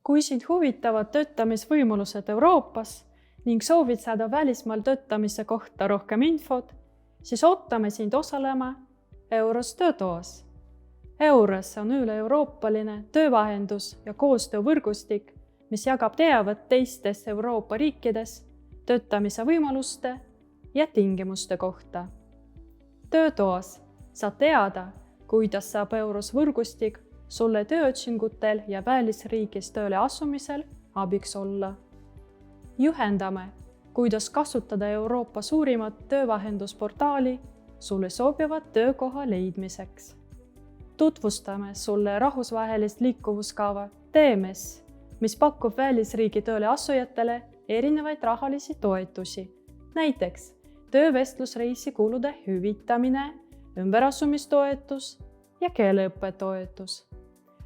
Kui sind huvitavad töötamisvõimalused Euroopas ning soovid saada välismaal töötamise kohta rohkem infot, siis ootame sind osalema EUROS töötoas. EUROS on üle-euroopaline töövahendus- ja koostöövõrgustik, mis jagab teavet teistes Euroopa riikides töötamise võimaluste ja tingimuste kohta. Töötoas saad teada, kuidas saab EUROS võrgustik sulle tööotsingutel ja välisriigis tööle asumisel abiks olla. Juhendame, kuidas kasutada Euroopa suurimat töövahendusportaali sulle sobivat töökoha leidmiseks. Tutvustame sulle rahvusvahelist liikuvuskava TMS, mis pakub välisriigi tööle asujatele erinevaid rahalisi toetusi, näiteks töövestlusreisi kulude hüvitamine, ümberasumistoetus ja keeleõppetoetus.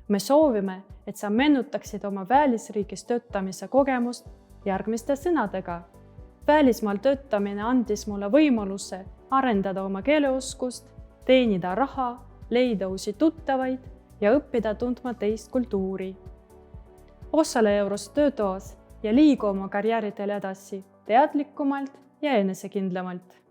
Me soovime, et sa meenutaksid oma välisriigis töötamise kogemust järgmiste sõnadega. Välismaal töötamine andis mulle võimaluse arendada oma keeleoskust, teenida raha, leida uusi tuttavaid ja õppida tundma teist kultuuri. Osale EUROS töötoas ja liigu oma karjääridel edasi teadlikumalt ja enesekindlamalt.